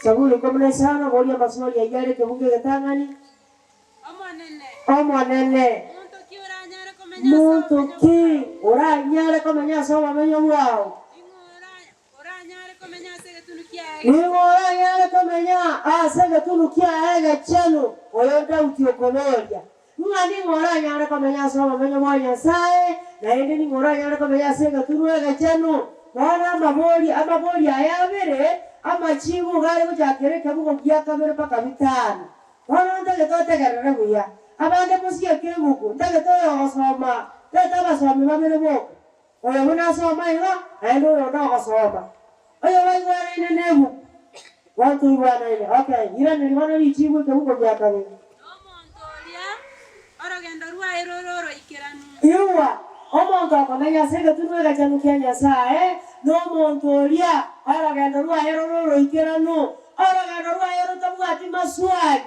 Saburi komne sana bolia masoli ya yale kebunge gatangani. Omo nene. Muntu ki ora nyare komenya so bamenyo bwao. Ora nyare komenya asege tunukia ega chenu oyonda utiokomoja. Ngani ngora nyare komenya so bamenyo bwanya sae na ende ni ngora nyare komenya asege tunu ega chenu. Bana maboli ayabere ama chibu gari kujakere kabugo kiaka mere paka bitano. Bana ndage tote garara buya. Abande musiye kebuku ndage toyo osoma. Tata basoma babere boko. Oyo buna soma ino endo ndo osoma. Oyo wangwana ine nebu. Wantu ibwana ine. Okay, ira ni bana ni chibu kabugo kiaka mere. Omontolia orogendo rwa erororo ikiranu. Yuwa omonto akomenya sege tunwega chanu Kenya sae no montolia orogendo rwa erororo ikiranu orogendo rwa ero tabwati maswali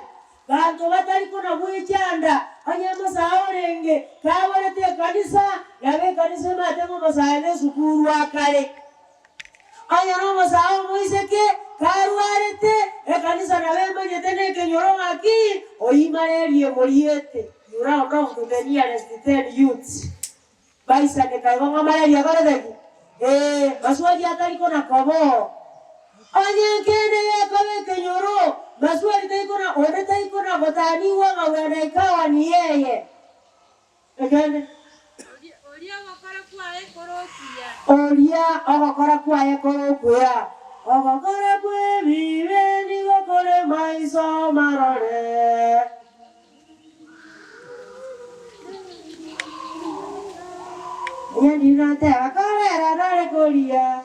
bantu batari kuna bwichanda anyama saorenge kawarete kanisa yabe kanisa matemo masaene sukuru akale ayano masao moiseke karuarete kanisa nawe manyetene kenyoronga aki oyimarerie moriete yura ono kutenia restiten youth baisa ne kaigonga malaria baradeki maswali atari kona kobo anye kene ya kawe kenyoro maswali tai kona one tai kona gotani wa ngawena ikawa ni yeye ekende Olia wakara kwa ekorokia. Olia wakara kwa ekorokia. Wakara kwa vive ni wakore maiso marore. Yendi nate wakara rare kolia.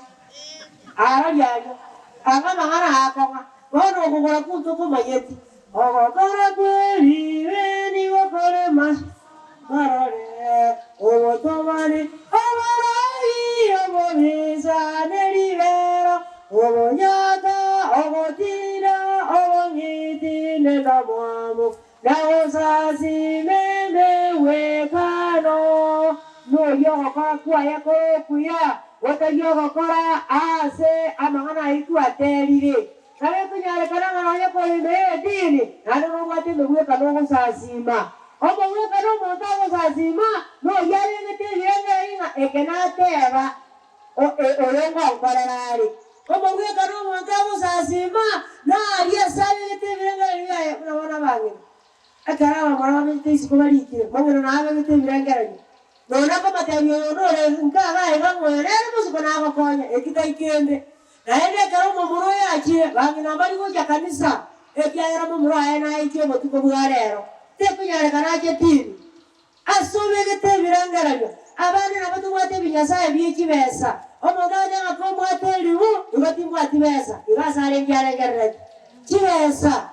Arajayo. Aka mangana akonga. Wono kukora kuto kumayeti. Wakara kwa vive ni wakore maiso marore. Owo tomani amarai omisa nerivero owo nyata owo tira owo ngiti nedamuamu naosasi meme wekano no yoko kwa yako kuya wata yoko kora ase amangana itu atelire kale kunyale kana na yoko ime dini nano ngati mwe kano sasima omo weka no montago sasima no yari ngete yenga inga ekenateba olenga upararari omo weka no montago sasima na aria sabe ngete yenga inga na wana bangi akara mama mite sikomariki mangena na ave ngete yenga no na kama tanyo no le nkaga ega ngere musikona akokonya ekita ikende na ende karo momoro yachi bangi na bali ko kanisa ekiara momoro ayana ichi botuko bugarero tekunyare kanaje tini asome gete birangaranya abana nabatu wate binyasaye biki besa omodanya ngakomo ateliwo ugatimwa atibesa ibasare ngiarengerere kibesa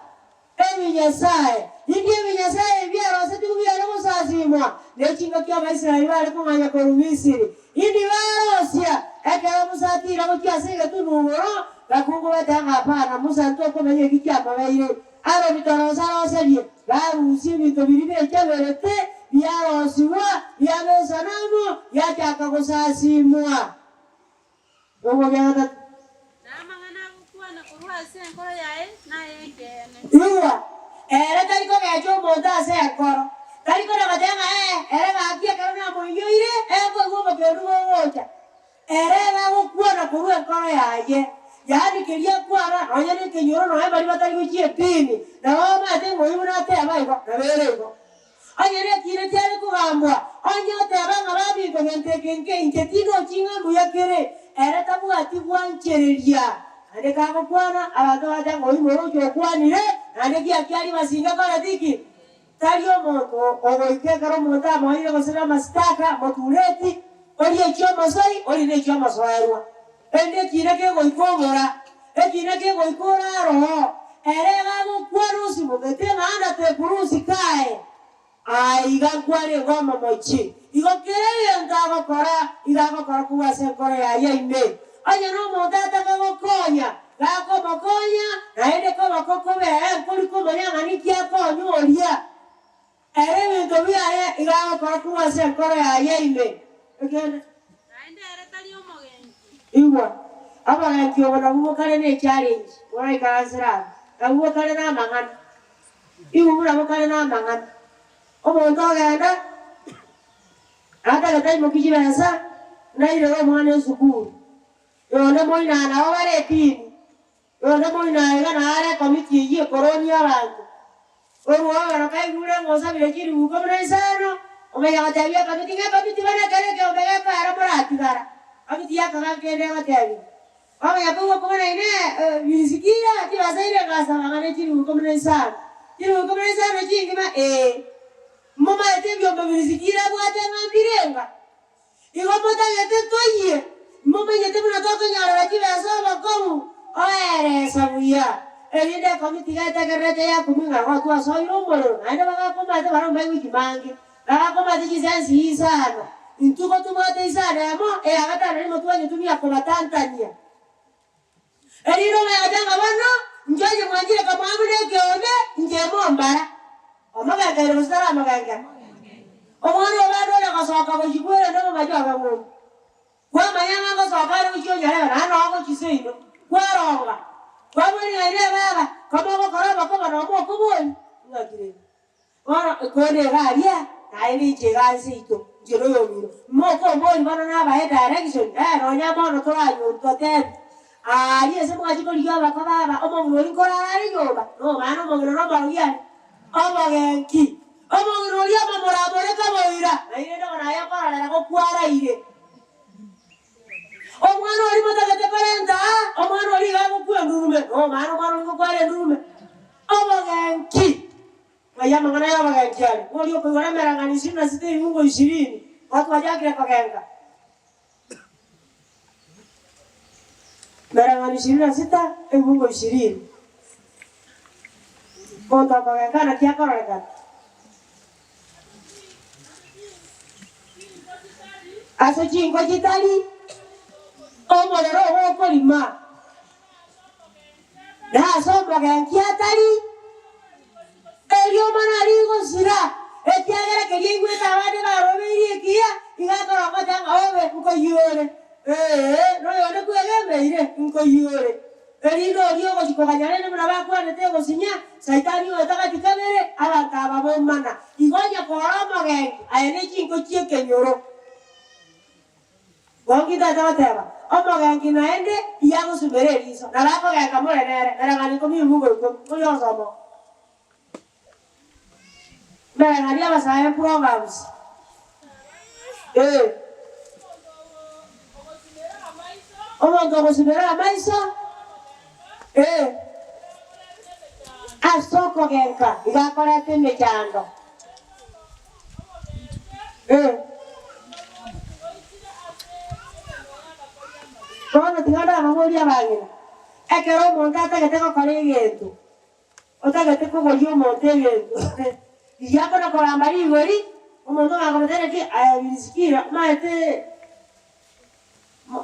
ebinyasaye indiye binyasaye byarose tubiyare musazimwa nekinga kya Abaisiraeli bari kumanya ko Misiri indi barosya ekera musatira ko kyasege tunuboro bakungu batanga hapana musanto komanye kikyama bayire aro bitarosa serie barusi bintu biribe cyaberete byarosiwa byabesanamu yacyaka gusasimwa obo byata Namangana kukuana kuruase nkoro yae na yekene. Iwa tariko gacho monta se akoro tariko na matenga bakia kana moyo ire ko go keru wocha ba kukuana kuru nkoro yae yani kilia kuara anyane kenyoro no bari batari kuchie pini na mama ate moyo na ate abai ko naberego anyane kire cyane kugambwa anyote abanga babi ko gente kenke injetino chinga muyakere tabu ati bwanchereria ande kako kwana abato baja moyo moro cyo kwanire ande kiakyali masinga kala diki talio moto ogoike karo mota moyo ko sera mastaka motuleti oli ekyo masai oli nekyo maswairwa ende kireke goikobora ekireke goikora roho erega gukwarusi mugete nganda te kurusi kae aiga kware ngoma mochi igokere ngaba kora kuwase kore ya ime anya no modata kagokonya gako mokonya naende ko makokobe kuliko manya ngani kyako nyoria ere bintu bya igaba kora kuwase kore ya ime ekene Naende eretali omogenki. Iwa abagenki obona bukale ne challenge ora kansira abukale na mangana iwura bukale na mangana omuntu agenda ata gatai mukijibasa na ile mwana sukuru yone moina na wale pini yone moina na ara komiti yi koroni abantu oruwa na kai gure ngosa bile kiri uko mresano omeya gatabia komiti bana kare ke omega para morati gara komiti ya kaka kende gatabia omeya kwa kwa ine visikia ti basaire gasa ngane kiri uko mresano jingi ma mama ete byomba visikia bwate ngambirenga igomota yete toye mama yete muna nyara kibaso bakomu oere sabuya elinde komiti gata kerete ya kuminga watu asoiro mbolo ande bakakoma te baromba wikimange bakakoma te kisansi isana intuko tumote isana mo agata nali motwanye tumia kwa Tanzania elino mayatanga bano njoje mwanjire kama amune keone njemo mbara omaga kairo sara maganga omwana obadole kasoka kujikwere ndo majwa bangu kwa mayanga kasoka ro kyonyale bana no kiseino kwaronga kwamuri ngire baba kama ko koraba ko bana mo kuboni ngakire ora kone garia kairi chegansi ito jero yomiro mo ko mboni bana na ba direction no nyama no toranyo tote yese mwaji ko liya baba omo ngori ko ari yoba no bana mo ngoro ba uya omo genki omo ngoro liya mamora bore ka boira na ire ndo na ya para la ko kwara ire omwana oli motagete kalenda omwana oli gago kwendurume omwana ngo kwale ndurume obagenki ayama ngana ya bagenki ali oli okora merangani sina site mungo 20 watu wajakire kagenga merangani 26 mungo 20 bonta kagenga na kia koreka aso jingo jitali omo lero woko lima na somo genki atali elio manarigo sira etiagera que lingwe tabane ba robiri kia igakora ko tanga obe uko yore no yone kuegembe ire uko yore elino dio ko chikoganyane ne mraba kwa nete go sinya saitani otaka tikabere abata babomana igonya koroma genki ayene chinko chieke nyoro wangita tabateba omo gangi naende yago subere riso na bako ga kamore nere era ngani komi mugo ko yo somo bere ngani abasaya programs omo go subere maiso asoko genka igakora teme chando kono tingada mamori abangina ekero montata geteko kolegento otageteko goyo montegento yako na korambari igori omuntu akometere ki ayabirisikira maete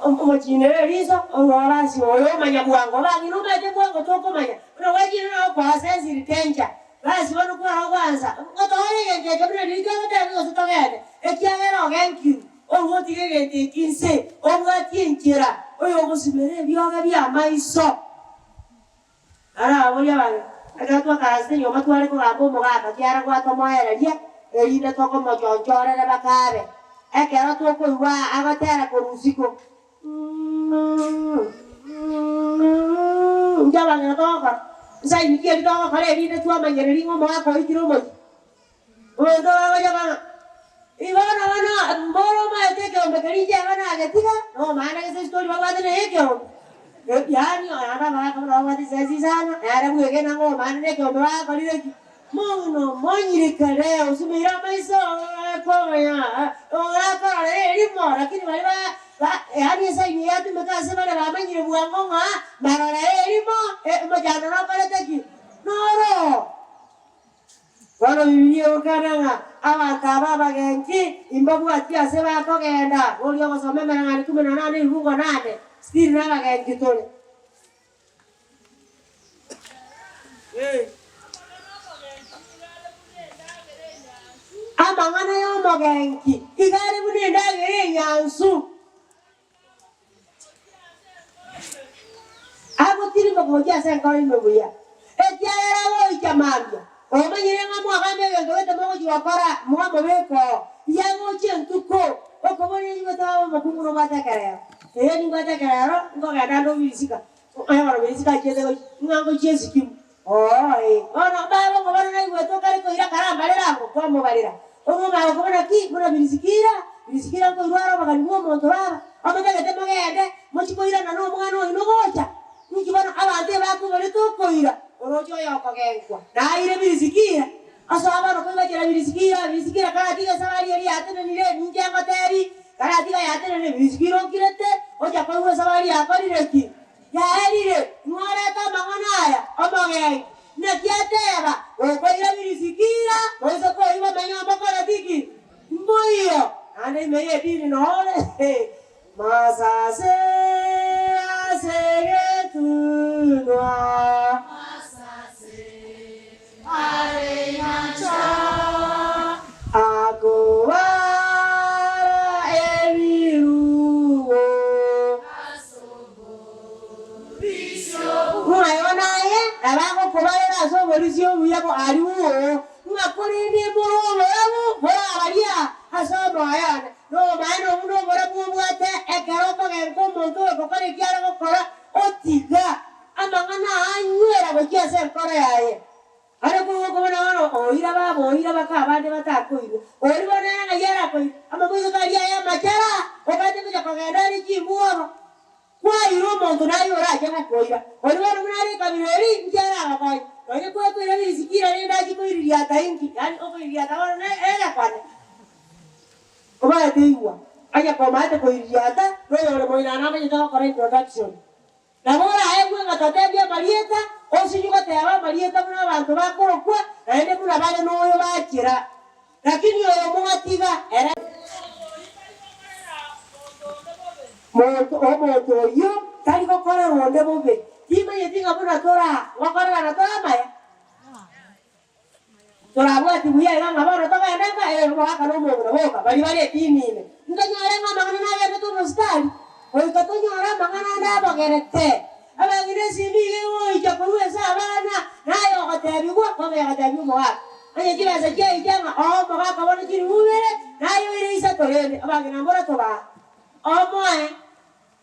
omochinere riso ororasi oyo manya bwango bangina umete bwango toko manya no wajina no kwa sensi ritenja basi wano kwa kwanza otore genge kabire ritenga tano sitogede ekiagera thank you owotige gete kinse obwati enjera oyo gusibere byoga bya maiso ara aboya bale akatwa kaase nyoma twale ko gambo mogaka kyara kwa tomoereria erinde toko mojonjore ne bakabe ekero toko iwa agatera ko rusiko njaba ngana toko sai nikie toko kale erinde twa manyereri ngo mogaka ikiro mo ondo agoya bana ibana bana mboro maete ke ombekerije bana agetiga no maana ke story bagwate ne yekyo yani ana bana kama bagwate sezi sana ara bwege na ngo maana ne ke omba kalire ki mono monyire kare usumira maiso ko ya ora kare limo lakini bali ba yani sasa ni yatu mekase bana ba manyire buango nga bana limo mojana na kale teki noro wano bibiye okananga abakaba bagenki imbabu atia seba ko genda olio ko some merangani 18 ibugo 8 still na bagenki tole amangana yo bagenki igari bune ndagere nyansu ndimo kujia senkora imebuya etia era wo ikamambia omanyire ngamo agambe yongo wete mo jiwakora muhambo beko yango chentuko okoboni ngota makungu no batakara ni batakara ngo gada ndo bisika ayara bisika cheze ngango chezi kim ona baba ngo bana nai weto kale ko ira karamba lera ngo kwa mo balera omo ba ko bana ki muna bisikira ko ruara bagani mo montora amata gete magende mo chiko ira na no mwana no gocha ni kibana abante ba ko bale to ko ira orojo yo ko genkwa na ire bisikira asaba no ko ba kira bisikira kala tiga sabari ri atene ni re ninja materi kala tiga atene ni bisikiro kirete oja ko ura sabari akori reki ya erire ngore ta manganaya omage ne kiatera o ko ira bisikira o so ko iba menyo bakara tiki mboyo ane meye dini no ole masase asege tunwa Agora Emiruo Mwayonaye abako kubalera asobolisyo buyako aliwo ngakulindi bululo yabu bora abalia asobo ayana no mano muno bora bubwate ekeroko genkomonto kokore kyaro kokora otiga amangana anywera bokiase kore yaye Ara ko bana wano oira baka bande batakoiro ori bana na yara ko amabuzo kali ya machara okate kuja kagenda ri chibuwa kwa iro monto na yora jana koira ori bana munari kabireri njara ko ori ko ko ira bisikira ni ndaji ko iri ya tainki yani ko iri ya tawana na era kwane ko ba teiwa aya ko mate ko iri ya ta no yore moina na me to ko introduction na bora ayewe ngatatebia marieta osiyuka teba marieta muna bantu bakorokwa naende kuna bale noyo bakira lakini oyo mugatiga era moto yo tali kokora ronde bobe tima yetinga muna tora wakora na tora maya tora bwati buya nganga baro toka ndanga waka no mo boka bali bali timine ndanyare ngama ngana na yeto no stari oyo katonyora mangana ndaba gerete abangire simige wo ijakuwe sabana nayo gatabigwa kome gatabigwa mwa anye kibaza je ijanga mo ga kabona kiri ubere nayo ire isa torende abangina ngora toba omoe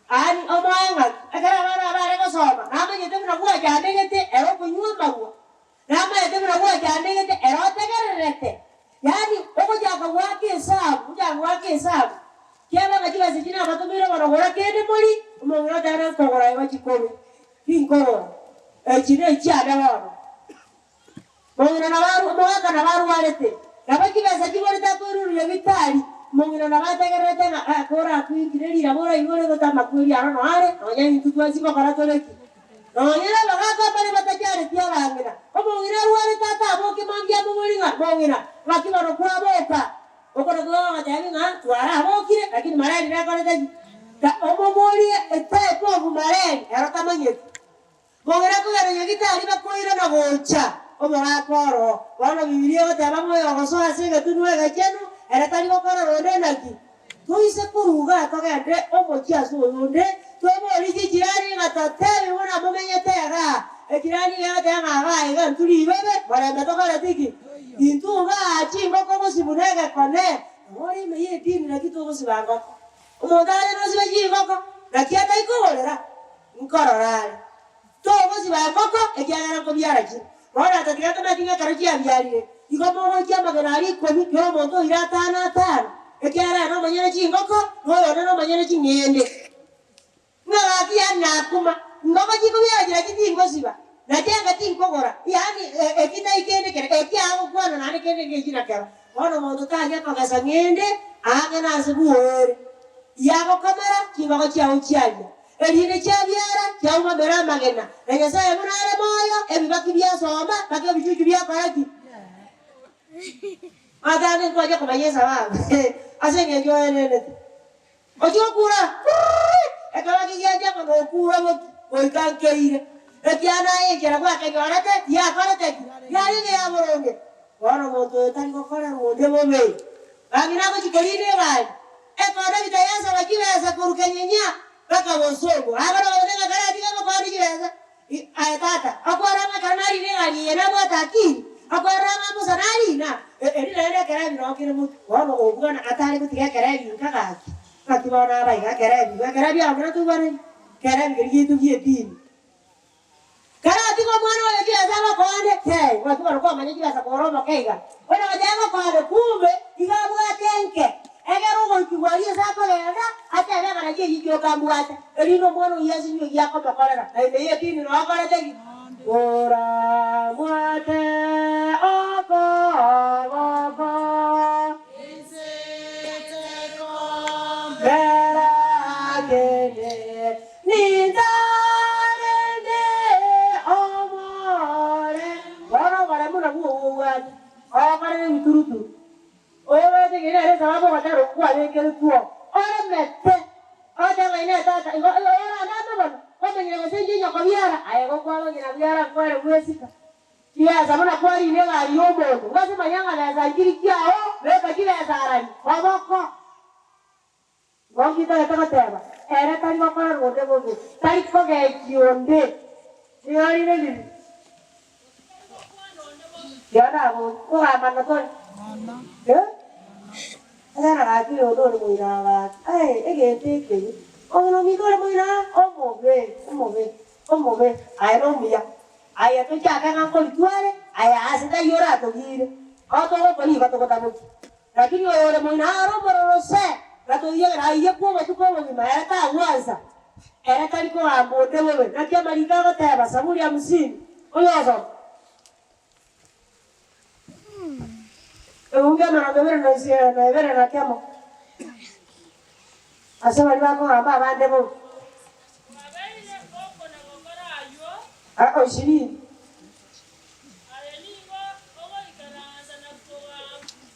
ani omoe nga akara bara ko soma nama yete mna kwa jandegete ero kunywa magwa nama yete mna kwa jandegete ero tegerete yani oko jaka wake sabu kiaba kajiba sijina batumira barogora kende moli umongera dana kogora iba chikobe ingora chine chiada wano mongera nabaru moga nabaru walete nabaki basa jibore tapuru ya vitali mongera nabata gerete na akora kuingireri labora ibore gota makuri arano are onya intutwa siko karatoreki nonyera bagaka bale batajare tiabangira omongera wale tata aboke mangia mulinga mongera bakibaro kwa boka okora kwa tavinga twara abokire lakini marani nakoleta da omomoli etepo bumareni eratamanyete mongera kugara nyagitari bakoira na gocha omogakoro bana bibilia bataba moyo gosoa sege tunwega chenu eratari gokora ronde naki tuise kuruga togende omochia suonde twebori jirani ngatatebi bona mumenyetega ekirani yatanga ga turi bebe baranda tokara tiki intunga chimbo komo sibunega kone mori meye dini na kito sibanga umodale no sibaji koko na kiata ikolera nkororale to bosi ba koko ekiagara ko biara chi bora tatika na tinga karachi abiari ikomo go chama ganari ko mi yo moto irata na tano ekiara no manyere chi koko no manyere chi ngende ngala kia na kuma ngoma chi ko biara chi ngosiba najenga tinkogora yani ekita ikende kere ekiago kwana nani kende ngejina kera ono moto tanya pagasa ngende anga na sebuore yago kamera kibago chia uchiaje elinde chia biara chia uma bera magena ngesa ya munare moyo ebibaki bia soma bakyo bijuju bia karaki adane ko aje komanyesa baba asenge jo enene ojo kura ekabaki yaje ko kura mo ikankeire ekiana ekera kwa kenyorete ya korete yari ya boronge wana moto tani ko kora ronde bobe bangina ko chikorine bai ekora bitayasa bakibeza kurukenyenya baka bosongo agora odenga kara diga ko kwari kibeza Ai tata, akwara makanari ne ali yana mwataki. Akwara mamusanari na. Eri na kerebi no kire mu. Wono obwana atari kutika kerebi kakaki. Katibona bai kerebi amuna tu bane. Kerebi gitu gitu. Karati ko mwana wale kila zama kwa ande kei. Watu walikuwa manye kila sa koroma keiga. Wana wajanga kwa ande kumbe igabu atenke. Egero ngo kiwalie zako lenda ate ebe kana je yikyo kambuate. Elino mwana yasi nyo yako bakolera. Na ime yeti ni wakora tegi. Ora mwate oko oko. Insete kom bera gede. Ninda Kare turutu. Oye te gene re sama ko kata roku ale ke tuo. Ora mette. Ada ngene tata. Ora na ban. Ko te gene senje nya ko biara. Aye ko kwa ngina biara ko re wesika. Kia sama na kwari ne ga yobo. Ngase manyanga na za kiri kiao. Le ka kile za arani. Babako. Gongi ta ta teba. Era tani ko ko ro de bobu. Tari ko ge kionde. Ni ari ne ni. Ya na ko aman na to. Eh? Ada na ati o do mo ina ba. Ege te ke. O no mi ko mo ina. O mo be. Ai no mi ya. Ai to ja ka kan ko tuare. Ai asita yora to gire. O to ko ni ba to ko ta mo. Lakini o mo ina ro ro se. Ka to ye na ye ko ba to ko mo ma ya ta wanza. Era tani ko ambo de mo. Na kia marika ko ta ba saburi amsini. O yo so. Unga na bebere na sia na bebere na kiamo. Asa wali wako amba bande bo. Mabeli ne koko na gogora ayo. O shiri.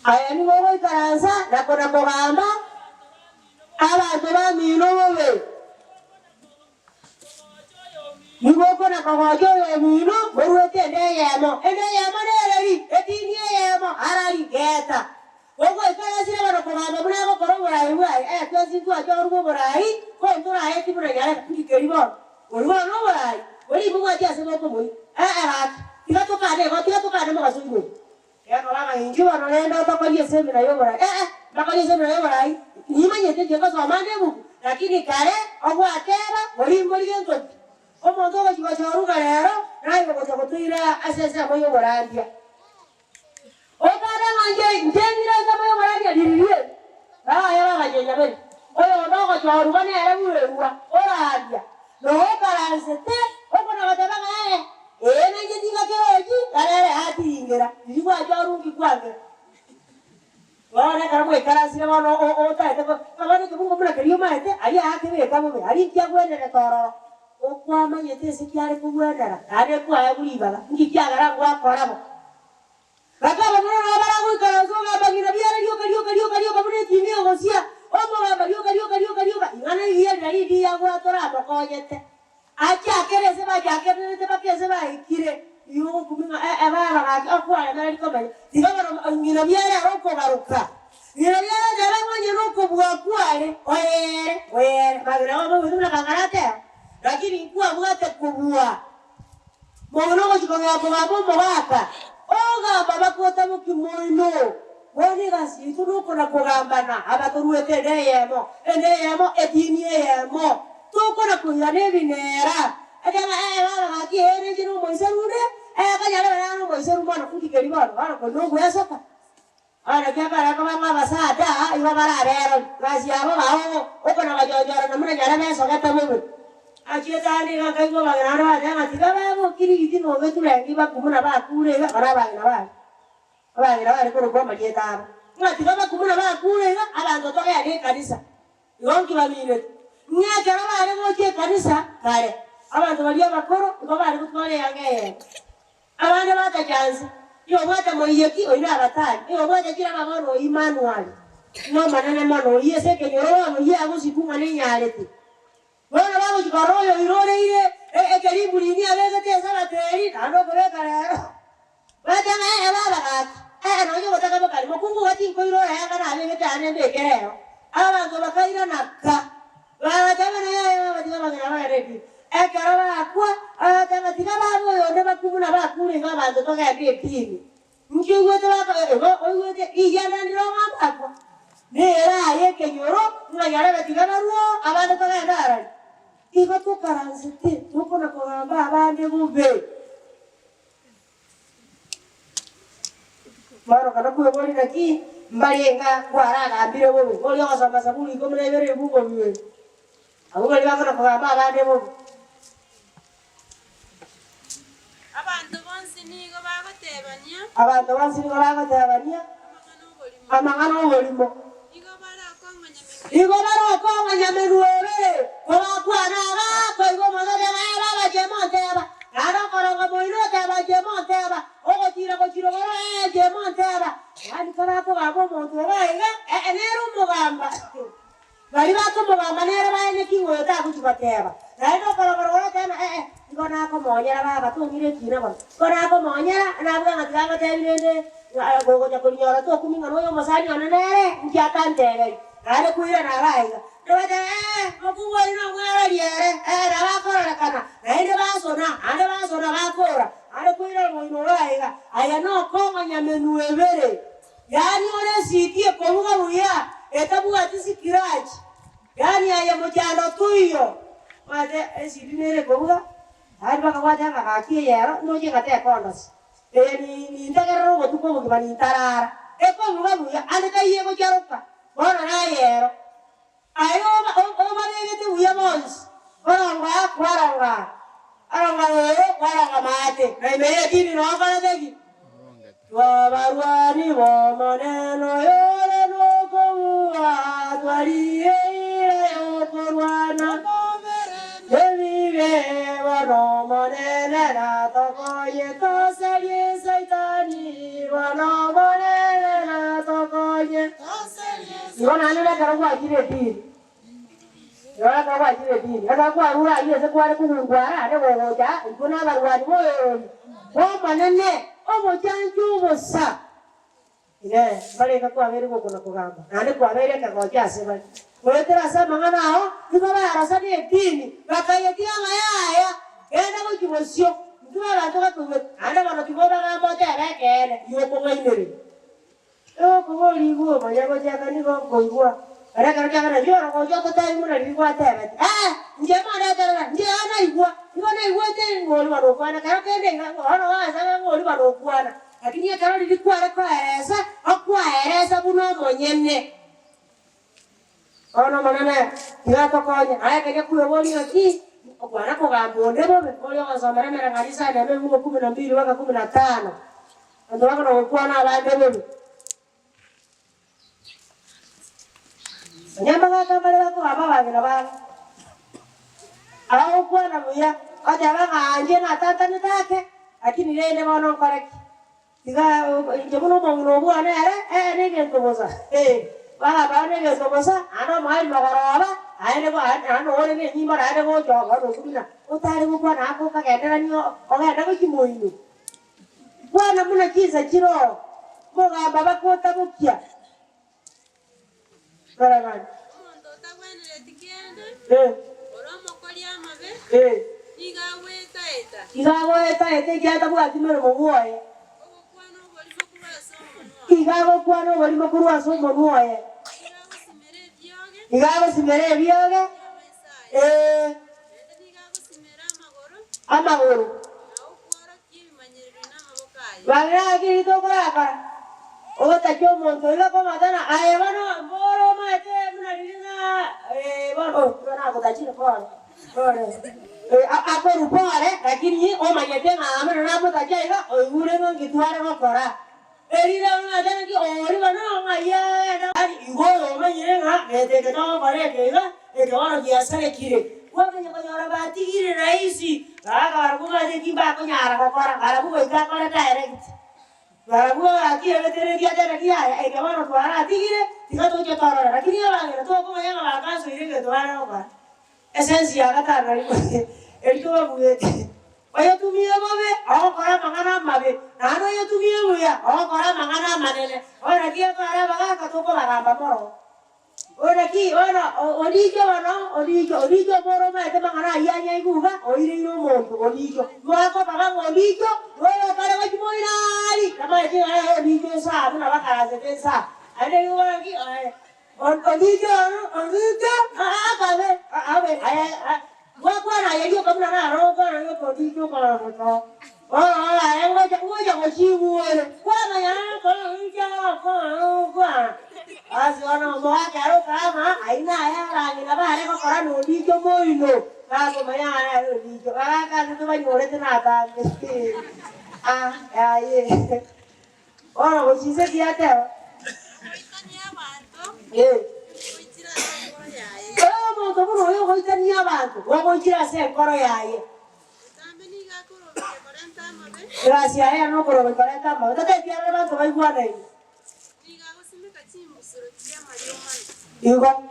Ayani go ikaranza na kona bogamba. Abantu ba mino bobe. Niboko na kogojo yo mino boruete de yamo. Ene yamo ne rari. Etini yamo arari geta. Ogo ikara sire bano kogamba buna go koro borai borai. Twasi tu ajo rugo borai. Ko ndora heti buna yara kikeri bo. Orugo no borai. Ori bugo aja se boko moi. Ha. Tira to kade mo kasungo. Ya no lama ingi wano nenda to ko yese mina yo borai. Bako yese mina yo borai. Ni manyete je ko so mande bu. Lakini kare ogo atera ori mbori gento. Omo ndo ko choru garero. Rai ko to tuira asesa mo yo borai dia. Okada manje njengira sama yo borai dia diriye. Ya ba je jabe. Oyo ndo ko choru bane era burewa. Ora dia. No kalansete ogo na bataba ngae. Na njenga keoji arere hati ingira. Ndikwa choru kikwange. Wala karamu ikarasire bano o taete ko kabane ko mungu muna keriyo maete ali ake be kamo be ali kya gwendere toro okwa manyete sikyare ko gwendera ade ko aya bulibaga ngikya gara ngwa korabo bakaba muna bara ko ikarazo ngabagira biara liyo kabune timio gosia omo ngaba liyo ngana iya dari dia gwa tora bakonyete acha kerese ba jakerese ba kese ba ikire yo kuminga aba akwa na liko ba tigaba ngina biara roko baruka ngina biara jara mwenye roko bwa kwale oere magira wao wizuna kangarate lakini kwa mwate kubwa mono chikonga bwa mwaka oga baba kota mukimoino woni gasi turuko na kugambana abaturuete ndeyemo etiniemo tuko na kuyane binera agama baba gaki ere jino moiserude kanyala no moiseru mwana kukikeri bana ko nungu yasoka ana kyakara kama basada iba bararero gasi abo bawo uko na bajojora na muna nyara beso gata mubu achiyetani ngakaigo bagana ade ngatiga babo kirigiti no betulengi bakumuna bakure barabana bari ko goma yetaba ngatiga bakumuna bakure abantu toke ari kanisa yonki bamire nyakara bari mo je kanisa kare abantu bali abakoro ko bari kutwale yange abana batajanze yo bata moyeki oina abatani yo bata kira babono Emmanuel no manene mano yese ke nyoro no ye ago sikunga ne nyarete wana babo chikoroyo irore ile karibu lini abega tesa bateri ando kore kare bata na baba no yo bata kabo kare mokungu wati ko irore ya kana abega tane bekereo abantu bakaira nakka baba tama na ya baba tama na ready ekero bakwa atagatiga babo yonde bakubuna bakure ng'abantu togenda epini nkiugwete oigwete iyana ndiro ng'ambakwa nera yekenyoro ng'anyara batiga baruo abanto togenda arari igo tukaransete tukona kogamba abande bube maro kana kuegori naki mbarenga kwaragambire bube oli ogosoma saburi ikomurebere bugo biwe abo bali bakona kogamba abande bube abantu bonsi nigo bagotebania amang'ana oborimo igo barokong'anya menuebere kogakwana agako igo mothore gaera bajemonteba naro korongo moino teba jemonteba ogotira gochiro goro jemonteba yani karakogamba omonto ogaiga nero omogamba bari bakomogamba nere baene king'oyo tagochibateba naende okorogoro goro tena igo nakomonyera bagatong'ire ekina bono igo nakomonyera nabuga ng'ati gagotebire nde gogocha korinyora tokuming'ana oyo omosani one nere nkiakanteberi naende kwira nabaiga ndobate mokung'ori nomwerariere nabakororekana naende basona bakora naende kwira moino oraiga aya nokong'anya menu ebere yani oresitie kobuga buya etabugati sikirachi yani aya mochando tuyo mate esidi nere kobuga ari bakagwata ng'agaki eyero noche gatekondosi ni ntegerera ogotuko obogima nintarara ekobuga buya ande taiye gocharoka bono nayero ayo obaregete buya bonsi oronga kwaronga mate naimeye tini nokoreteki twabarwani bomoneno yore nokobuga twariyeire yokorwana ebibe bono monene natokoye toserie saitani bono monene natokoye Yona nile karagwa kile dini. Yona karagwa kile dini. Aka kwa rura yese kwa kungwara ade woja ikuna barwani moyo. Woma nene omo chanju bosa. Ile bale kwa vere ko kuna kugamba. Ande kwa vere ka goja seba. Wetera sama ngana ho ikaba arasani dini. Bakayetia ngaya. Enda ko kibosio. Ndura bantu ka tuwe. Ande bano kiboda ngamo tere kene. Yoko ngainere. Kogoli guo mayago jaga ni go igua ara kara kara yoro go joto tai muna igua tebe nje mana kara nje ana igua te ngoli baro kwana kara kende ngoro wa sanga ngoli baro kwana lakini kara li kwara kwa eresa buno monyene ono manana ira to konya aya kenya kuyo boli aki okwana ko gambonde bobe oli ogasomera mera ngarisa na me 12 waka 15 ando wako no kwana abande bobe nyamba kakambale bako ababagira baba aho kwana buya aja banganje na tata nitake lakini lele bono koreki tiga njemuno mongo bwana nege tobosa baba nege tobosa ano mai magoroba aile ko ano ore ne nyimba ade ko joga ro kubina utari ko kwana ako kagendera ni ogenda ko kimoino bwana muna kiza kiro moga baba ko tabukia Karagan. Igawe kiata kwa timero mogoye. Igawe kwano bali makuru asomo nuoye. Igawe simere bioge. Amagoro. Bagira kirito kora. Ota kyo monto ila ko matana ay bano moro mate muna dinga bano bana ko tachira ko ako rupore lakini o mayete ngama na mo tachira o gure ngo gitware ngo kora erira nga dana ki ori bano ngaya na ari igo o mayire nga ete ke no bare ke ga e ko ro ya sare kire ko ke ko nyora ba tigire raisi aga ko ga de ki ba ko nyara ko kora ara ko ga ko direct Barabua aquí a veces ya te requía, que bueno, tú ahora tigre, diga tú que todo ahora, aquí ni la que todo como llama la casa y que tú ahora no va. Esencia, gata, el tubo juguete. Oye tú mía bobe, ahora mangana mabe. Nano yo tú mía boya, ahora mangana manele. Ahora aquí ahora va a toco la gamba moro. ora ki ora olijo wana olijo moro ma te mangana ya nya iguga oire iro monto olijo mwako paga olijo oyo kare wa kimoinari kama eti olijo sa na bakara se sa ade yuwa ki olijo akabe abe kwa na yeyo kamna na ro kwa na yo olijo kwa to ngoja ngochibuore kwa na ya kwa Aswana mwaka aro kama aina ya rangi na bare ko kora no lijo moino ka ko maya ya lijo ka tu ba nyore tena ta ye ora wo chise dia te mo to no yo ko tania bantu wo ko chira se koro ya ye gracias ya no por 40 mo te tiara bantu ba igual ahí Igo.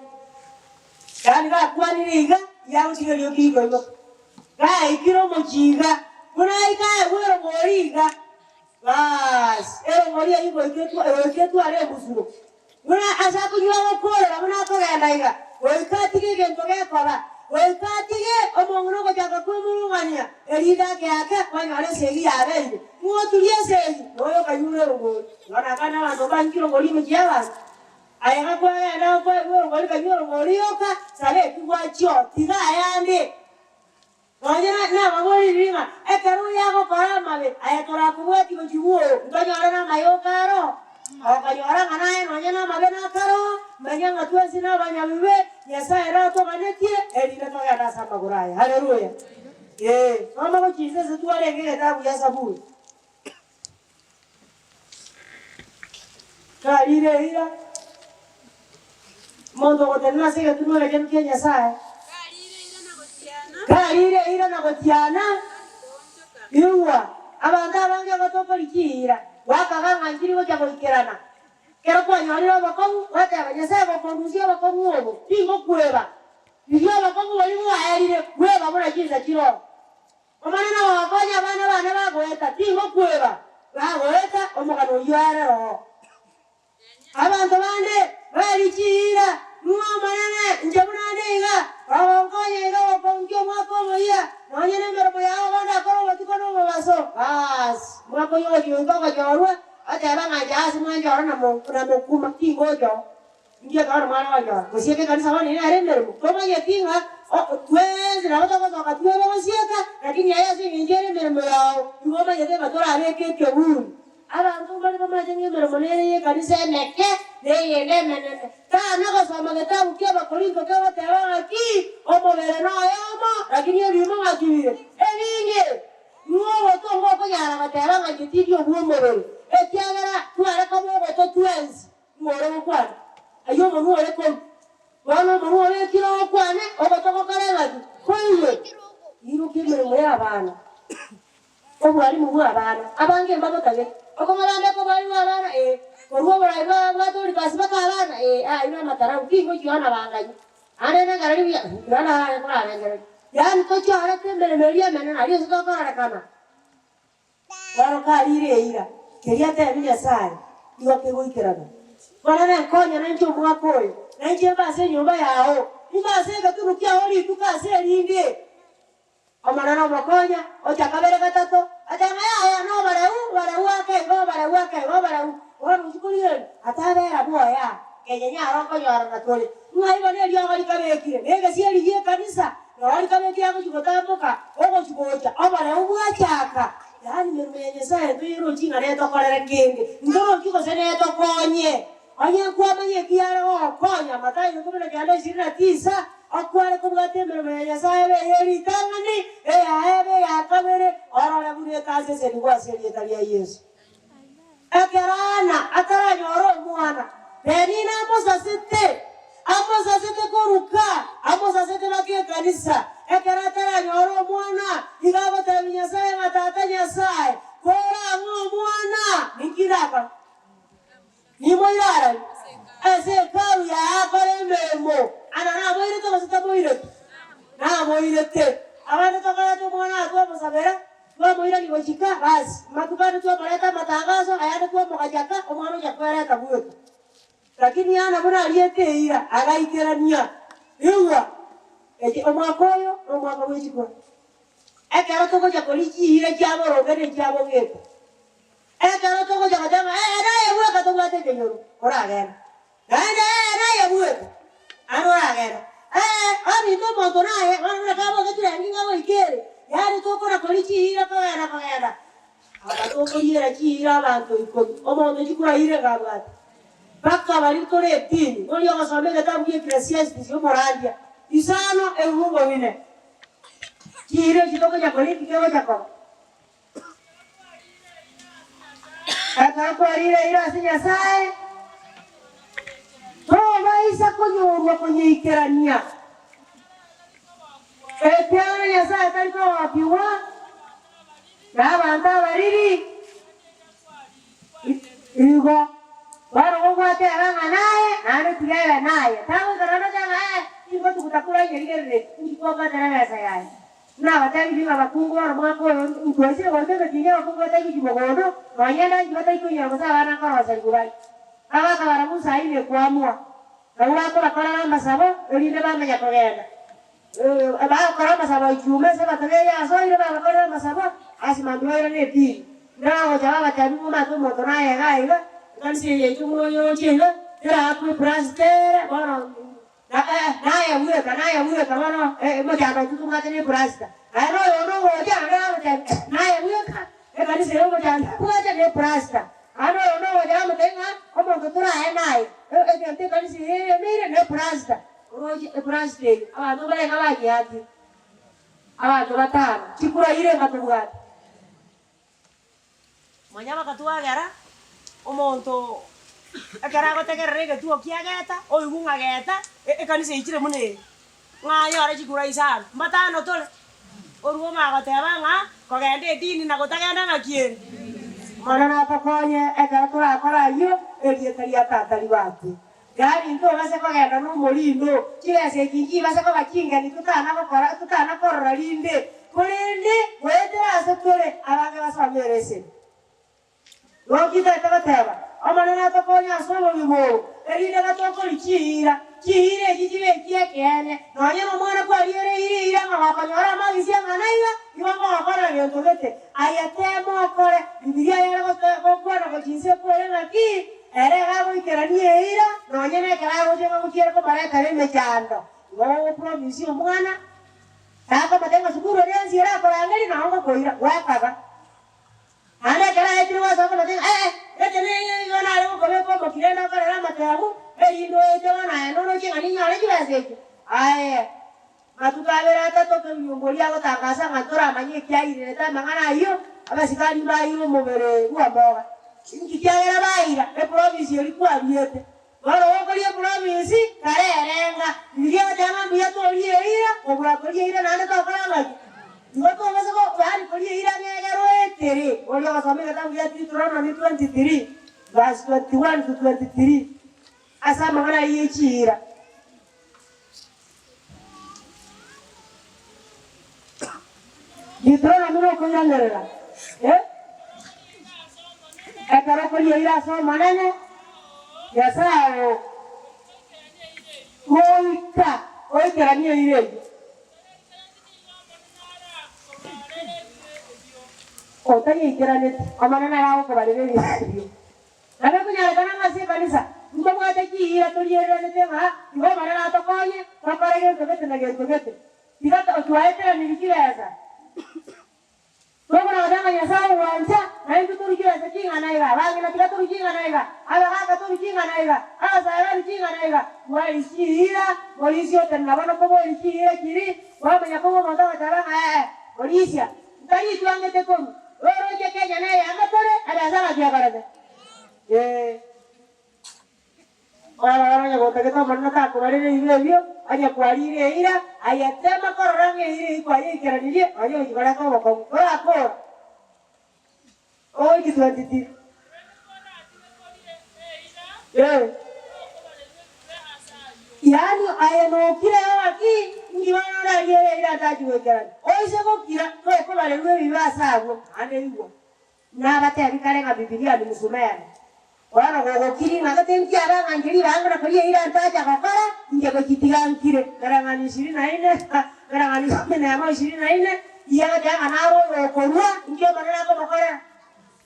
Kani ka kwani riga ya usiga yo kigo igo. Ka ikiro mochiga. Kuna ika wero moriga. Bas, ero moria igo iketu are busuro. Kuna asa kunywa okora muna ko genda iga. Oika tige gento ge kola. Oika tige omongono ko jaka kumurungania. Erida ke ake kwanyare segi abende. Ngo tulie segi. Oyo kanyure rugo. Ngana kana bantu bankiro ngoli mjiaba. Ayanga kwa na kwa ngoli kanyuro ngolioka sale kigwa chio tiga ayande. Wajana na ngoli ringa ekaru yako karama be ayatora kubwa tigo chiwo nganyara na mayokaro. Okanyora nganae wajana mabena karo manyanga tuwezi na banyabibe nyasa era to kanetie elina to ya dasa maguraya. Haleluya. Mama ko Jesus tuwale ngeke tabu ya sabuni. Kalire ira Mondo ko tena sege tuno le kem Kenya sae. Kalire ira na gotiana. Iwa abanda bange ko to polikira. Waka ganga njiri ko chako ikerana. Kero kwa nyalira bakongu wate abanyasa ko kondusia bakongu obo. Tingo kueba. Ndio bakongu wali mu ayalire kueba bona kiza kiro. Omana na wakonya bana bagoeta tingo kueba. Bagoeta omugano yara ro. Abantu bande bali kira muamanane njabunande iga awangoye iga wakongyo mwako moya nonyene merbo yao banda koro watikono baso bas mwako yo yunga jorwa ate banga jasi mwanjora na mokuma kingojo ngia kana mwana wajo kusieke kanisa wani ni arendero koma yetinga twezi na wata kwa tuwe basieka lakini haya si njere merbo yao ngoma yete batora areke keburu abantu bali bamajenye mermonere kanisa neke neyele menene kana kasoma getabu kia bakorinto kwa tawa aki omobere no yama lakini yimo ngakire eninge nuwo to ngoko yara batera ngajitibyo bumobere etiagara twara kamo goto twenzi ngoro kwa ayo monu ole ko wana monu ole kiro kwane ogoto karela koiwe iro kimere ya bana obwali mu bana abange mbagotage okomabande ko bali bana koruo bali batori kasibaka bana ina matara ukingo kiona bangaji anene ngarali yana kuna nengere yan to chara tembele melia menena ali sokora kana waro kalire ira keria te binya sai iwa kego ikerana bana ne konya nenjo mwakoyo nenje base nyumba yao ibase gaturukia hori tukase linde Omanana makonya, ocha kabere katato, atanga ya no barau ake, go barau. Ora musikuliye, atabera boya, kenya roko yara natoli. Ngai bane dia kali kabe kire. Ege sieli ye kanisa. Ngai kabe dia ko chukota boka, ogo chukocha. Obarau buachaka. Yani memenye sae tuiro chinga neto kolere kenge. Ndoro kiko sene to konye. Anya kwa manye kiaro konya, Mathayo 19:29. Akware kubwate memenye sae yeri tangani. Aebe ya kabere ora la bure kaze se lugwa seli etalia Yesu. Akerana atara nyoro mwana. Benina amosa sete koruka, amosa sete bakie kanisa. Ekera atara nyoro mwana. Igabo tabinya sae matata nya sae. Kora mwana nikiraka. Nimoyara. Ese karu ya akore memo. Anana moire to sita moire. Na moire te. Abana toka tu mwana tu musabera. Kwa moira ni wajika basi. Matukani tu amaleta matangazo ayana tu mukajaka omwana yakwera tabuyo. lakini ana bora aliyeteira agaikerania iwa omwakoyo omwaka w'ekikura ekero togoja korikiire kyaborogere kyabogete ekero togoja kotema naye bweka tobwate kenyoro oragera naye bweka ano oragera abinto omonto naye ona kabogetire nginga boikere yari tokora korikiire kogenda akatokoyera kiira abantu ikomi omonto kikuraire gabwate paka bari kore etini oli ogasome gatabu y'Ecclesiastes y'Omorandia isano erugo bine kiire kitokoja koriki kero chako akakwarire irasi Nyasaye tobaisa konyorwa konyikerania ekyana Nyasaye tariko wapiwa n'abantu abariri igo baro gwate abanga naye nane tugera naye tawo karano janga igo tukutakura ngerigere ndikoka teresa yaye na batari binga bakungu baro mwako nkwese wote kinya bakungu batari kimogondo wanyenda njota ikunya gosa bana karosa ngubai aba kabara musa ile kwamua na urako bakora masabo olinde bamenya kogenda aba kora masabo ijume se batagaya so ile bakora masabo asimandwa ile pili ndawo jaba tabi mu mato moto naye gaiga kansi yejumo yochega era ku prastere bono naye weka bono mojana tutumate ni prasta ano yono goja naye weka kansi yo mojana kuaja ni prasta ano yono goja mtenga omo kutura naye ente kansi mire ni prasta roji praste abantu bale kabaji ati abantu batano chikura ile katubwata manyama katwagera omonto akara gotegerere tuo kiageta oigunga geta ekanise ichire mune ngayo ara chikura isana matano tole oruo magoteba nga kogende edini na gotagenda ngakiere mana na pakonye ekara tura kora yo elietaria tatari bati gari ndo base kogenda no molindo kirese kingi base ko bakinga ni tutana korora linde kolende wetera asepore abange basamerese Lokita tabataba amanana takonya solo bimo erinde gatoko likiira kiire kijibe kiekene noye mwana kwa liere ira ngakanyora magisia nganaiga ibanga wakora lento bete ayatemo kore bibilia yara ko ko jinse kore ngaki ere gabo ikeranie ira noye ne kara goje ngukira ko bare kare mechando ngo promise mwana saka matenga sukuru renzi era kora ngeli na ngo koira wakaga ana kara etri wa saka matenga etene ngana leo ko kirena kara matabu indo etona no chinga ni nyale kibaseke aye matukabera tato ke nyongolia gotangasa ngatora manye kyaire ta mangana iyo abasikali bayo mubere uamboga kikyagera baira e province ilikuwa biete baro okolie province karerenga ndio jama biato oliera obura kolie nane to kalanga ngoto basako bari kolie ira ngegero etere olio basome ta biati turano ni 23 verse 21 to 23 asa mangana yechira Nitrona mino kunyangerera ekaro koyeira so manene yasao oika niyo ireje otaye ikirane amanana yawo ko barebe Nada kunyara kana ngase kanisa ngomwa tekira toriera netema ngo marana tokonye tokorege tobete na gete tigata otwaete ni bikireza Tokona wadanga nyasao wanja na ndu turikireza kinga naiga bangi na tigata turikireza naiga ala haka turikireza naiga ala saara turikireza naiga wali shira polisi otena bana ko wali shira kiri wamanya ko monda watara polisi tari tuangete kono oro Kenya naye amatore ala sana kiagarade Ora ya gota que toma nota ko bare ni bio anya kwalire ira ayatema kororange ire ko ayi keranirie ayo ibara ko ko ora ko oi ki 23 yani ayano kira aki ngibana ra yere ira tajuwe kerani oi se ko kira ko bare ruwe bibasa ane iwo na bate abikale nga Biblia ni musumene wana gogokiri nagatenki abanga ngiri bangana kuri ira ntaja gakora nge gokitigankire karangani 24 karangani 24 iya jaga naro yokorwa nge manana ko makora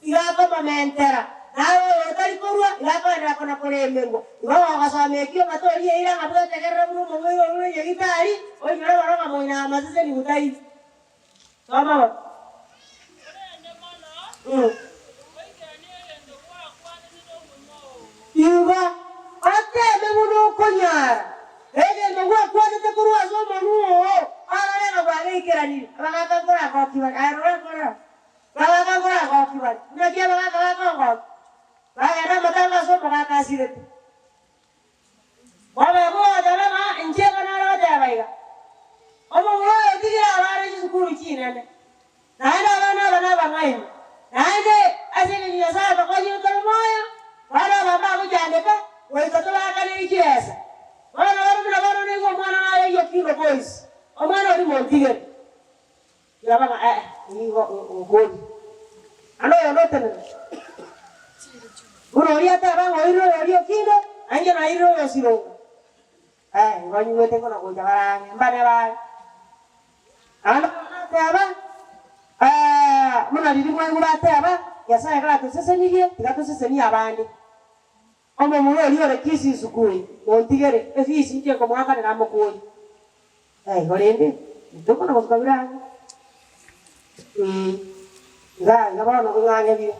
ira ko mamentera naro yotari korwa ira ko na kona kore mengo ngo gasame kio matori ira ngabwa tegerra mu moyo yegitari o nyora bara moina mazese ni utai kama Iba, ate memuno konyara. Ege mwa kwa te kurwa zo manu. Ara na bage kirani. Baga kora ko kiwa. Ara kora. Baga kora ko kiwa. Na kia baga ko. Baga na matanga so baga kasire. Baba bo dala ma inje kana ro da baiga. Omo wo digira ara ni sukuru kinane. Na bana bangai. Na asene ni sasa kwa hiyo moyo. Wala mama kujandeka, wewe tola kale ikiesa. Wala ni kwa mwana na hiyo kilo boys. Omwana ni montige. Ya baba ni ngoni. Ano yote ni. Uno ya ta baba oiro yo kilo, anje na iro yo siro. Ngoni wete kono ko jara mbane ba. Ano ta ba? Muna didi mwa ngura ta ba. Yasa kala to sese niye, tigato sese ni abandi. Omo mulo liyo rekisi sukui. Montigere, efisi nje kwa mwaka na mokoi. Horende. Ndoko na mukabira. Ngabana kunganya bi.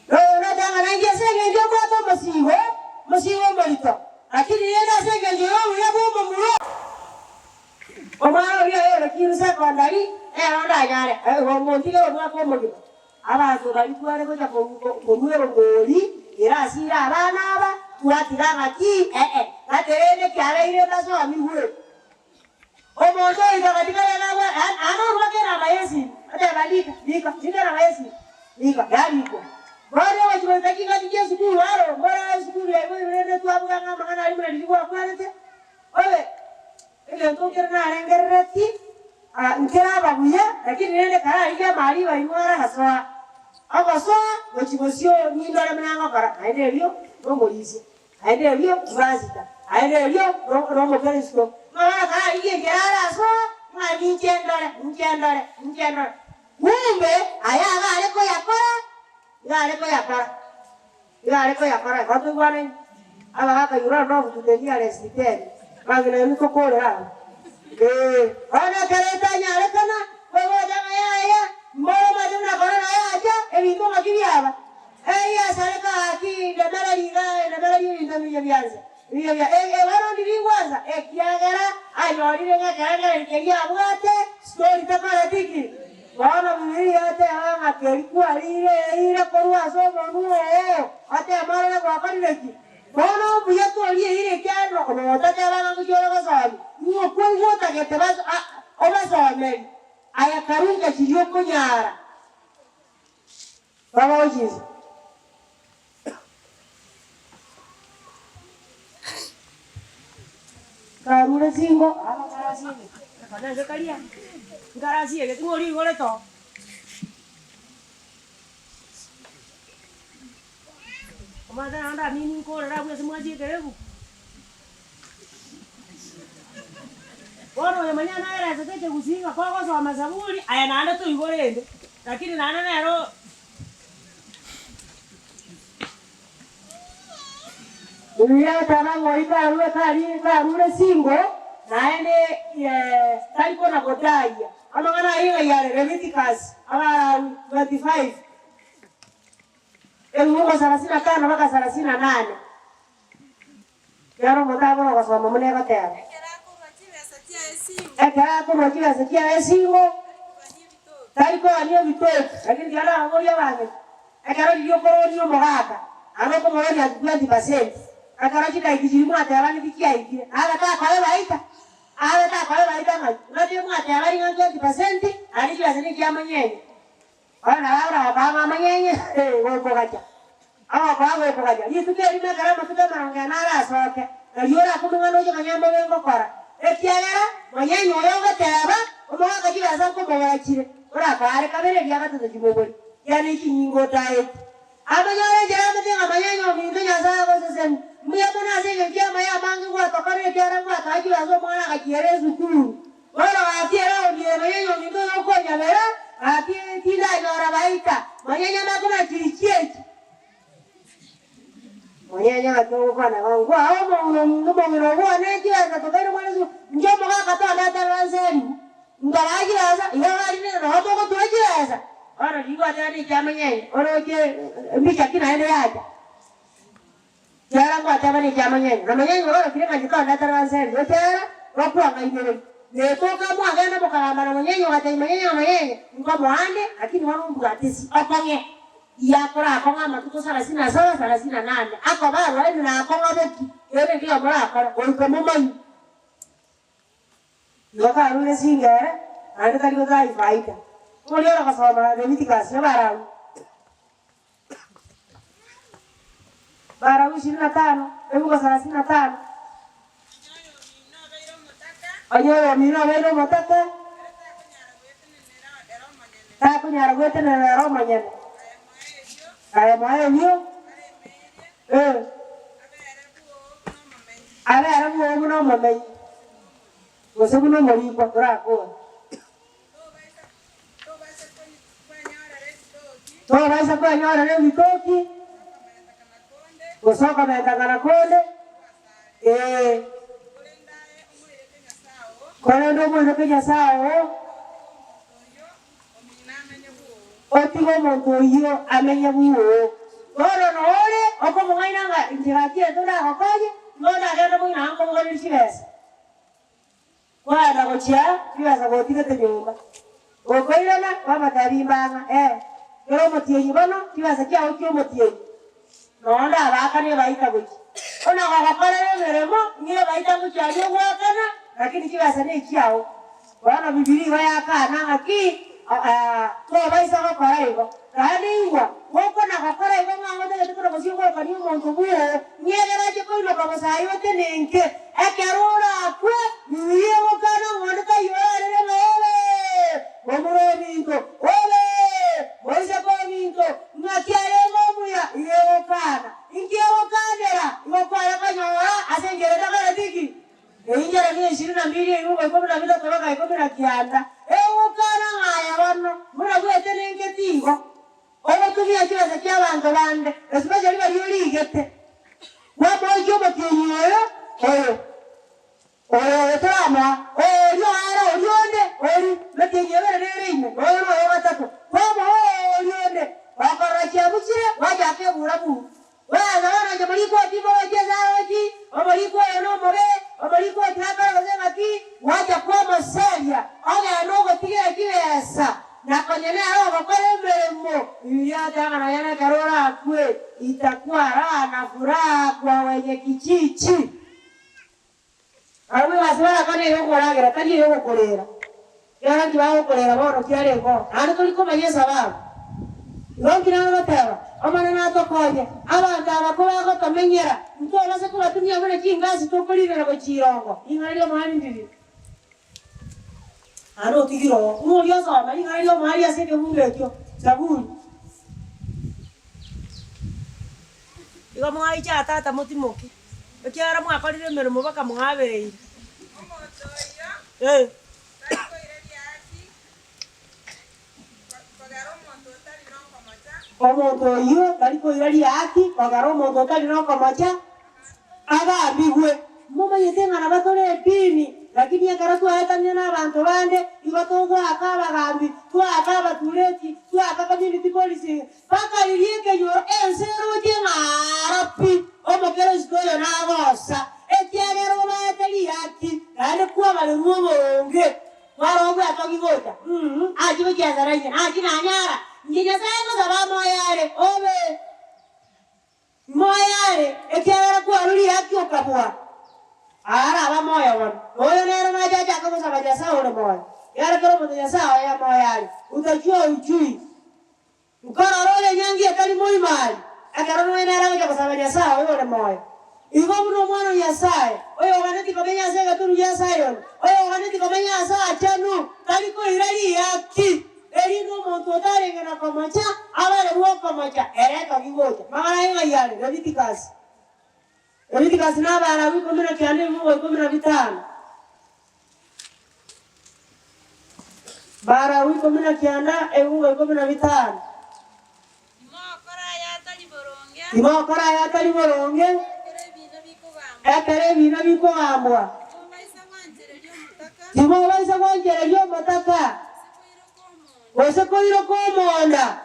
Na danga na nje senge nje kwa to masigo malito. Lakini yenda senge nje ya bomba mulo. Omaro liyo rekisi sekondari, onda nyare. Montigere kwa kwa mogito. Abantu balikuwa ko ko muero ngoli. Ira sira abana aba turatira ngaki gaterene kyara ire baso amihure omoto ida katika yanawa ano rwakera mayesi ate balika lika sindara mayesi lika yaliko bora wachiwe dakika dije sukuru aro bora sukuru yewe rene tu abuga ngama kana ali mradi kwa kwalete ole ile ntokera na rengereti nkera babuya lakini nene kara ile mali wa imara haswa Abaso wachibosio nindora mnanga para aendeleo romolisi aendeleo bazita aendeleo romokeristo mara ka iye gerara so ngani njendore umbe ayaga aleko yakora watu bwana aba haka yura ndo tutendia resiteni bagina niko kolera ana kareta nyale kana wewe dama ya mbona maduna korona yaja ebito makibyaba ya sareka aki ndamara ndamya byanza biya baro ndibwaza kiagara ayori ngakanga ngeya bwate story takara tiki bana bibiri ate anga kerikuwa ile korwa so manu ate amara na kwa kanileki bana buya to ile kyano no tata bana kujora kasabi ni kwa takete bas obaso aya karunga chiyoko nyara baba ojiza karure singo ala karasi kana zakaria karasi ke ngori ngore to omada anda nini ko ra bua semua je kerebu Wano ya manyana era zake kuzinga kwa so mazaburi aya naanda tu igorende lakini nana nero Uliya tana ngoita ruwe karure singo naende taliko na godaya amangana hiyo ya Leviticus ama 25 Mungu 35 mpaka 38 Yaro motabo kwa sababu mwenye katera Ekara ko motiva sekia esingo taiko anio bitoto lakini jana angolia bange ekara dio koronio mogaka ano ko moya ya 20% akara chika ikijirimu atawani bikia ikire ala ta kwa baita ngai na dio mu atawani 20% ali jua sini kia manyenye ana kama manyenye woko gacha kwa woko gacha yitu ke lima karama tuta maranga na ala soke na yora kumungano jo kanyambo wengo kora Ekiagera manyenyo yoga teba omwaka kibaza ko mawakire ora kare kabere byagatuze kibobori yani kinyingo tae abanyore jara mate manyanyo mindunya saa kwa sasa. Mbia mwana zenge kia maya mangi kwa tokane kia rangwa kaji azo mwana kajiere sukuru. Wala wakiera ndiye manyanyo mindunya kwa nyamera. Ati tinda nyora baita. Manyanya makuna chirichiechi. Manyanya kwa na ngwa hao mno neji asa tokane mwana su. Njomo kata data ranzeri. Ngalaji asa ngalaji ne robo ko tuji asa. Ora liwa tani chamanye. Ora ke mbicha kina ende yaja. Jara kwa tabani chamanye. Namanye ora kile majika data ranzeri. Yotera ropo ngaibere. Netoka mwagana bokalamba na mwenyenyo mwenyenyo ngo mwande lakini wanumbu atisi akonge yakora akonga matuko 37 38 akoba wale na akonga beki yele ndio mara akora oliko mumanyi yoka rule singere ande kali ga ifaita kuliona kasoma de mitikasi barau 25 ebuko 35 Ayo mira vero matata. Ta kunyara gwete na Roma nyene. Aya mayo hiyo. Ara buo no mame. Gosebu no mori kwa krako. To basa kwa nyara le vitoki. Gosoka menda kana konde. Kone ndo mwana kenya sao. Otigo monto iyo amenya buo. Oro no ore oko mungaina nga injiratie toda hokaje. Ngona gero mwana anko ngoni chibesa. Kwa na gochia kiwasa gotige te nyumba. Okoirana baba tabimbanga gero motienyi bano kiwasa kya okyo motienyi. Nonda abakane baita gochi. Ona gakora meremo ngiye baita gochi ayo gwakana. Lakini kiwasa ni kiao wana Biblia yakana aki to baisa ko koraigo kaniwa woko na koraigo ngamo de ko sio ko kani mo ngubu nyegera je ko no ko sai wote nenke akerora ku niye wokana ngone ka yore le mele bomuro minto ole boisa ko minto ngakiare ngomuya iye wokana ingie wokanera ngokara kanyora asengere na tiki Injera ni 22 yuko kwa bila bila toroka iko bila kianda. Ukana ngaya wano. Mura gwete nenge tingo. Obo tubia kiwa za kia bantu bande. Especially bali yoli gete. Wa mojo bakiyo. Trama. Yo ara oyonde. Mekenye bere rine. Oyo batatu. Wa oyonde. Bakara kia busire waja ke burabu. Wa wana jamali kwa tibo wajeza waji. Omaliko eno more. Omaliko tapa wazema ki waja kwa masalia aga nogo tigera kiwesa na konyene hao kwa mbelemo yata na yana karora kwe itakuwa raha na furaha kwa wenye kichichi awe wasema kone yoko ragira tani yoko kolera yana kibao kolera boro kiare ko ana tuliko mayesa baba Rongina bataba amana na tokoje abanda abakola ko tamenyera mtola se kula tumia mwana kingazi tokolira na kochirongo ingalio mahali ndiri aro tigiro mulio soma ingalio mahali aseke mulekyo sabuni igo mwai cha tata motimoki okiara mwakorire merimo baka mwabereire omoto yo Omoto iyo kaliko irali yaki bagaro moto kali no kamacha aba bigwe mama yetenga na batore pini lakini yakaratu ayatanya na abantu bande ibatogwa akaba gambi twa akaba tureti twa akaba community policy paka ilieke yoro ensero jengarapi omokero stoyo na gosa etiagero batali yaki ale kwa bale rumonge waro bwa togigota ajibe kiazaraje ajina nyara Nginya sana sababu moyare moyare ekiara kwa ruli yaki okabwa ara ba moya won oyo nero na jaja ko sabaja sawo moya yara kero mo ya sawo ya moyare utajua uchui ukara role nyangi akali moi mali akara no nero ko sabaja sawo yo moya igo muno mwana ya sae oyo wanati komenya sega turu ya sayo oyo wanati komenya saa chanu kali ko irali yaki Erino muntu otarengera komacha abare ruo komacha ereka gigocha magana inga yale rebitikasi nabara wiko mina kiande mugo kumina vitano bara wiko mina kianda emugo kumina vitano imokora ya tali boronge ekere bina biko gambwa timo baisa kwanjere lyo mataka Wese koiro komonda.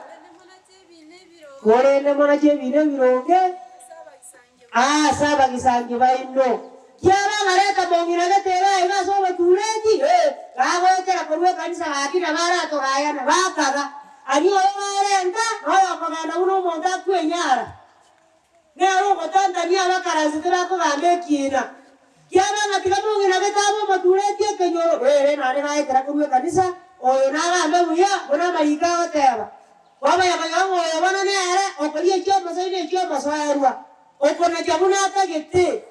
Korende mona chebine bironge. Saba kisangi baindo. Kiara mareta bongina gatera ina so batuleti. Kago tera korwe kanisa akina mara to gaya na bakaga. Ani oyo marenta, oyo kagana uno monda kwenyara. Ne aro kotanda ni abakara zitira ko bambe kina. Kiara ngatika bongina gatabo batuleti kenyoro. Nare gaya tera korwe kanisa. Oyo naga mbuya bona marika oteba baba yabayango oyo bona nere okoliye choma soine choma soerwa okona jabuna atagete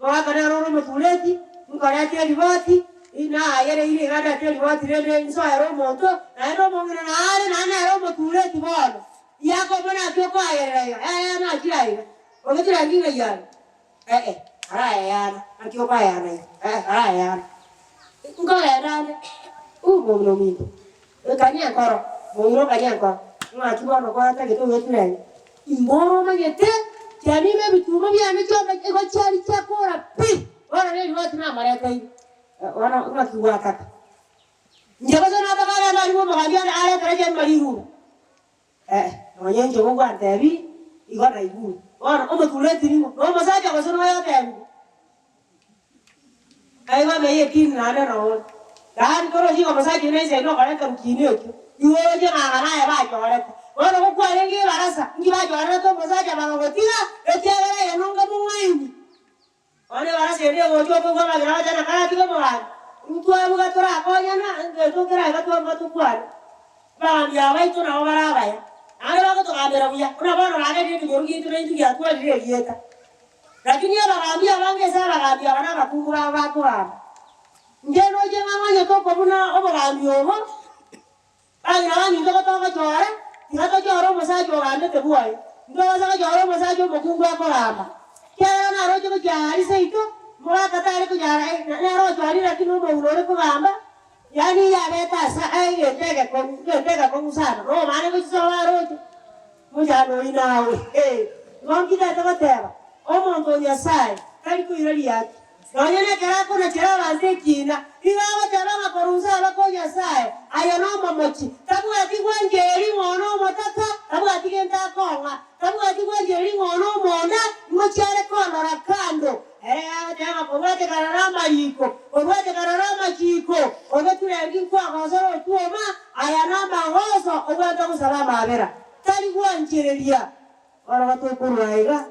baba kana roro mutuleti nkarate ribati ina yere ile gada te ribati rende inso ero moto na ero mongina na ero mutuleti baba yako bona kyoko ayere na kirai okitira nginga yana ara yana akioko yana ara yana ngaya dande Mongino minto. Kanya koro. Mongino kanya koro. Nga chuba no kora ta gitu wetu nai. Imboro magete. Jani me bituma bi ane choba ego chari chakora pi. Ora ne riwatu na mara kai. Ora nga kiwa kata. Njaba sana bakara na riwo magabia ala taraje mariru. Ngoyen jogo kwa tebi igora ibu. Ora omo tuleti ni. No masaja kwa sana ya tebi. Aiwa meye kin na na no. Dan koro jigo masaji nese no kare kam kini ojo. Iwo je ngana ya ba jore. Ora ko kwa rengi barasa. Ngi ba jore to masaji ba ngotiga. Etiara ya nonga mungaini. Ore barasa ende ojo ko ba gra jana kara tigo mo. Ntu abu ga tora ko yana to kira ga to ma to kwa. Ba ya ba to na bara ba ya. Are ba ko to ga bera buya. Ona ba no ra ne ti jorgi to ne ti ya to ri yeta. Lakini ya ba ga bange sara ga ya na ba kungura ba to ba. Njeno je nganya to ko buna obarambi obo ani nani ndo to ka chora ngato choro masaji ogande te buai ndo sa choro masaji mokungu ko ramba kera na rojo ko jari seito mora kata ko jara na ro jari na kinu mo uro ko ramba yani ya beta sa ai tega ko usana ro mane ko so rojo mo jano inawe ngongi da to tera o monto ya sai kai ko irali yake Nonyene kera kuna chera wazee kina. Iwawa chera makoruza wako nyasaye. Ayono momochi. Tabu ati kwanjeri ngono motaka. Tabu ati kenta konga. Tabu ati kwanjeri ngono monda. Ngochare kono rakando. Chera korwate kararama yiko. Korwate kararama chiko. Obetu rengi kwa kosoro tuoma. Ayanama ngoso. Obetu kusalama avera. Tari kwanjerelia. Ora watu kurwaiga.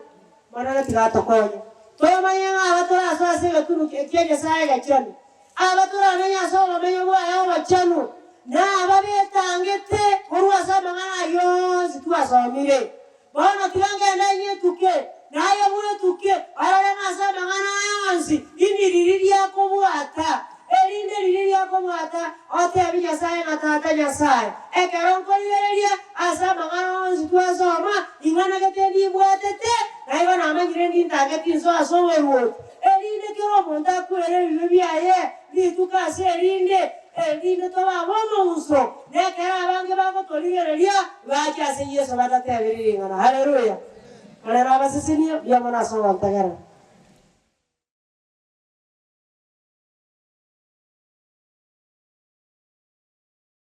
Mana tiga tokonya. Toyo mayanga abatura so asega tunu kenya saega chanu abatura nanya so bamenyo bwa yawo bachanu na ababetangete kurwa sama ngana yo situwa so mire bona tilange nanye tuke na ya mure tuke arale ngasa ngana yansi indi ririri yako bwata elinde ririri yako bwata ote abinya sae na tata nya sae ekeron ko lireria asama ngana situwa so ma ingana gete di bwatete Naiba na mangire ndi ntageti nso asowe ruo. Elinde kero monda kwere bibiaye ni tukase elinde to ba bomo uso. Ne kera bange bako toligereria bacha se yeso batate abiri ngana. Haleluya. Ale raba sesini ya mana so antagara.